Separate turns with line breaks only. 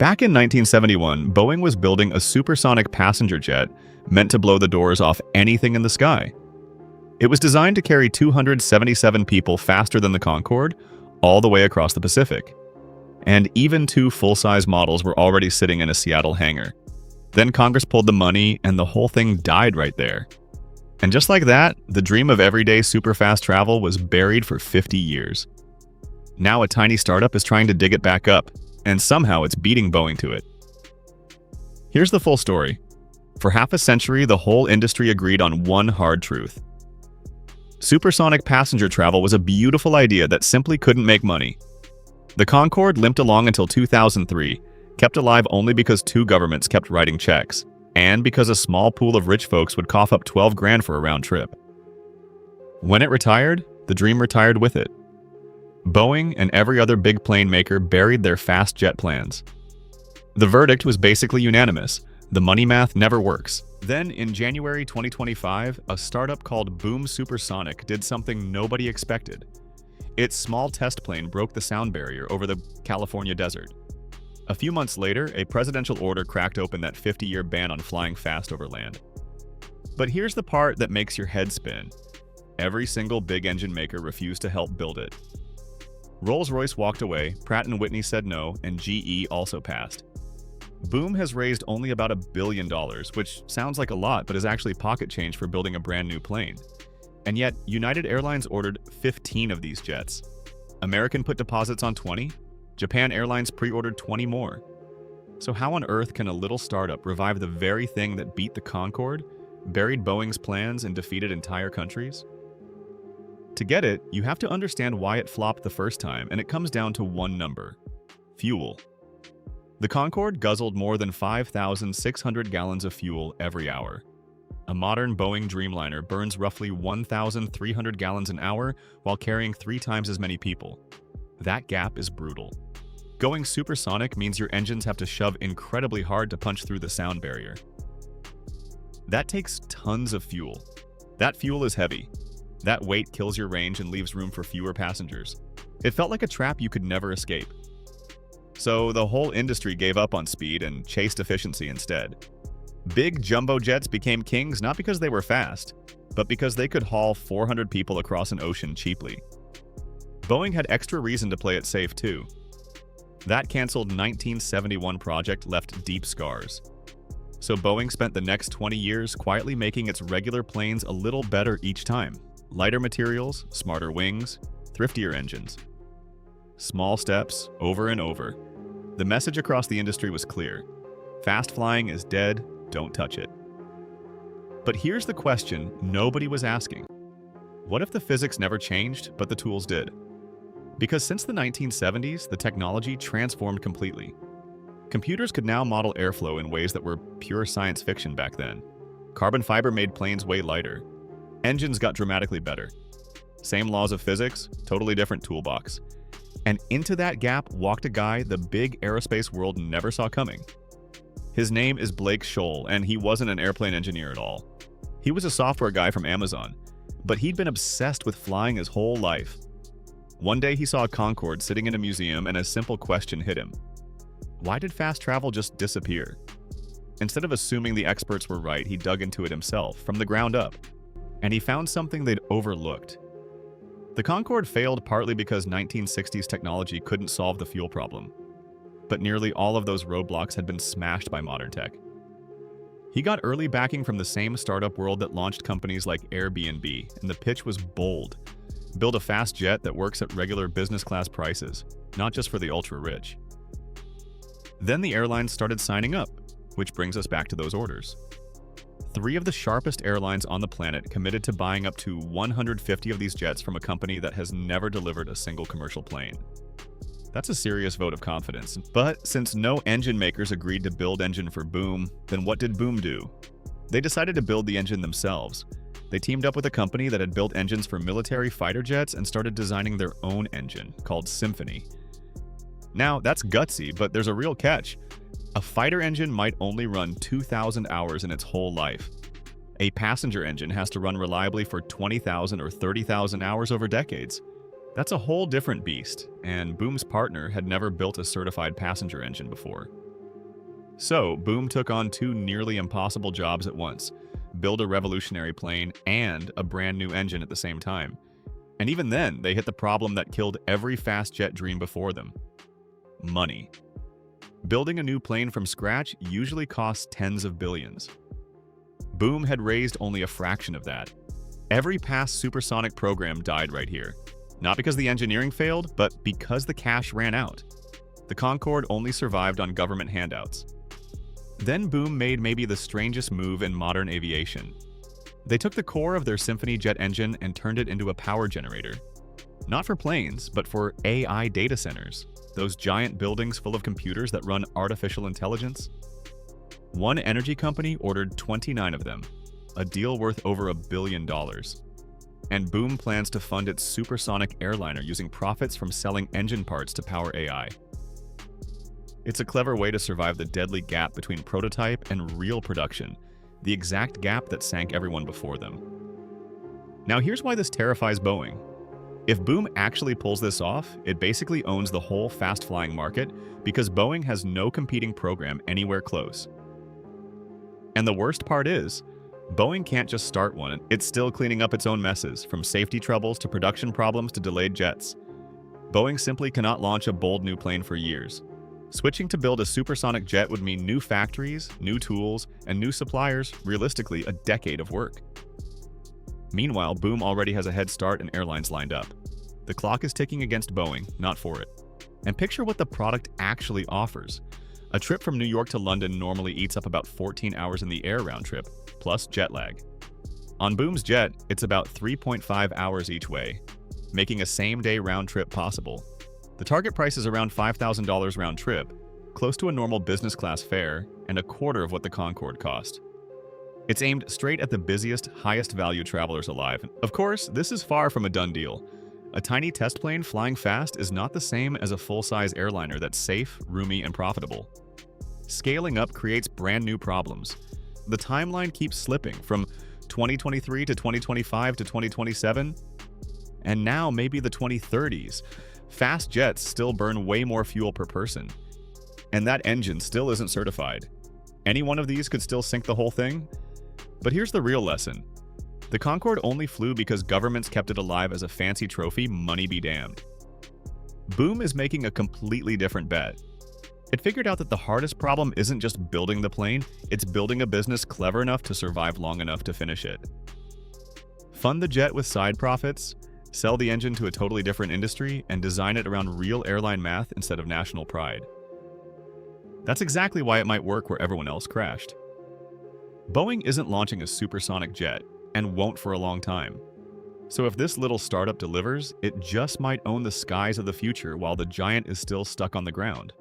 Back in 1971, Boeing was building a supersonic passenger jet meant to blow the doors off anything in the sky. It was designed to carry 277 people faster than the Concorde, all the way across the Pacific. And even two full-size models were already sitting in a Seattle hangar. Then Congress pulled the money, and the whole thing died right there. And just like that, the dream of everyday super-fast travel was buried for 50 years. Now a tiny startup is trying to dig it back up, and somehow it's beating Boeing to it. Here's the full story. For half a century, the whole industry agreed on one hard truth. Supersonic passenger travel was a beautiful idea that simply couldn't make money. The Concorde limped along until 2003, kept alive only because two governments kept writing checks, and because a small pool of rich folks would cough up 12 grand for a round trip. When it retired, the dream retired with it. Boeing and every other big plane maker buried their fast jet plans. The verdict was basically unanimous. The money math never works. Then, in January 2025, a startup called Boom Supersonic did something nobody expected. Its small test plane broke the sound barrier over the California desert. A few months later, a presidential order cracked open that 50-year ban on flying fast over land. But here's the part that makes your head spin. Every single big engine maker refused to help build it. Rolls-Royce walked away, Pratt & Whitney said no, and GE also passed. Boom has raised only about $1 billion, which sounds like a lot, but is actually pocket change for building a brand new plane. And yet, United Airlines ordered 15 of these jets. American put deposits on 20. Japan Airlines pre-ordered 20 more. So how on earth can a little startup revive the very thing that beat the Concorde, buried Boeing's plans, and defeated entire countries? To get it, you have to understand why it flopped the first time, and it comes down to one number: fuel. The Concorde guzzled more than 5,600 gallons of fuel every hour. A modern Boeing Dreamliner burns roughly 1,300 gallons an hour while carrying 3 times as many people. That gap is brutal. Going supersonic means your engines have to shove incredibly hard to punch through the sound barrier. That takes tons of fuel. That fuel is heavy. That weight kills your range and leaves room for fewer passengers. It felt like a trap you could never escape. So the whole industry gave up on speed and chased efficiency instead. Big jumbo jets became kings not because they were fast, but because they could haul 400 people across an ocean cheaply. Boeing had extra reason to play it safe too. That canceled 1971 project left deep scars. So Boeing spent the next 20 years quietly making its regular planes a little better each time. Lighter materials, smarter wings, thriftier engines. Small steps, over and over. The message across the industry was clear. Fast flying is dead, don't touch it. But here's the question nobody was asking. What if the physics never changed, but the tools did? Because since the 1970s, the technology transformed completely. Computers could now model airflow in ways that were pure science fiction back then. Carbon fiber made planes way lighter. Engines got dramatically better. Same laws of physics, totally different toolbox. And into that gap walked a guy the big aerospace world never saw coming. His name is Blake Scholl, and he wasn't an airplane engineer at all. He was a software guy from Amazon, but he'd been obsessed with flying his whole life. One day he saw a Concorde sitting in a museum, and a simple question hit him. Why did fast travel just disappear? Instead of assuming the experts were right, he dug into it himself, from the ground up. And he found something they'd overlooked. The Concorde failed partly because 1960s technology couldn't solve the fuel problem. But nearly all of those roadblocks had been smashed by modern tech. He got early backing from the same startup world that launched companies like Airbnb, and the pitch was bold. Build a fast jet that works at regular business class prices, not just for the ultra-rich. Then the airlines started signing up, which brings us back to those orders. 3 of the sharpest airlines on the planet committed to buying up to 150 of these jets from a company that has never delivered a single commercial plane. That's a serious vote of confidence. But since no engine makers agreed to build engine for Boom, then what did Boom do? They decided to build the engine themselves. They teamed up with a company that had built engines for military fighter jets and started designing their own engine, called Symphony. Now, that's gutsy, but there's a real catch. A fighter engine might only run 2,000 hours in its whole life. A passenger engine has to run reliably for 20,000 or 30,000 hours over decades. That's a whole different beast, and Boom's partner had never built a certified passenger engine before. So, Boom took on two nearly impossible jobs at once: build a revolutionary plane and a brand new engine at the same time. And even then, they hit the problem that killed every fast jet dream before them: money. Building a new plane from scratch usually costs tens of billions. Boom had raised only a fraction of that. Every past supersonic program died right here. Not because the engineering failed, but because the cash ran out. The Concorde only survived on government handouts. Then Boom made maybe the strangest move in modern aviation. They took the core of their Symphony jet engine and turned it into a power generator. Not for planes, but for AI data centers, those giant buildings full of computers that run artificial intelligence. One energy company ordered 29 of them, a deal worth over $1 billion. And Boom plans to fund its supersonic airliner using profits from selling engine parts to power AI. It's a clever way to survive the deadly gap between prototype and real production, the exact gap that sank everyone before them. Now here's why this terrifies Boeing. If Boom actually pulls this off, it basically owns the whole fast-flying market because Boeing has no competing program anywhere close. And the worst part is, Boeing can't just start one, it's still cleaning up its own messes, from safety troubles to production problems to delayed jets. Boeing simply cannot launch a bold new plane for years. Switching to build a supersonic jet would mean new factories, new tools, and new suppliers, realistically a decade of work. Meanwhile, Boom already has a head start and airlines lined up. The clock is ticking against Boeing, not for it. And picture what the product actually offers. A trip from New York to London normally eats up about 14 hours in the air round trip, plus jet lag. On Boom's jet, it's about 3.5 hours each way, making a same-day round trip possible. The target price is around $5,000 round trip, close to a normal business class fare, and a quarter of what the Concorde cost. It's aimed straight at the busiest, highest value travelers alive. Of course, this is far from a done deal. A tiny test plane flying fast is not the same as a full-size airliner that's safe, roomy, and profitable. Scaling up creates brand new problems. The timeline keeps slipping from 2023 to 2025 to 2027, and now maybe the 2030s. Fast jets still burn way more fuel per person, and that engine still isn't certified. Any one of these could still sink the whole thing. But here's the real lesson. The Concorde only flew because governments kept it alive as a fancy trophy, money be damned. Boom is making a completely different bet. It figured out that the hardest problem isn't just building the plane, it's building a business clever enough to survive long enough to finish it. Fund the jet with side profits, sell the engine to a totally different industry, and design it around real airline math instead of national pride. That's exactly why it might work where everyone else crashed. Boeing isn't launching a supersonic jet, and won't for a long time. So if this little startup delivers, it just might own the skies of the future while the giant is still stuck on the ground.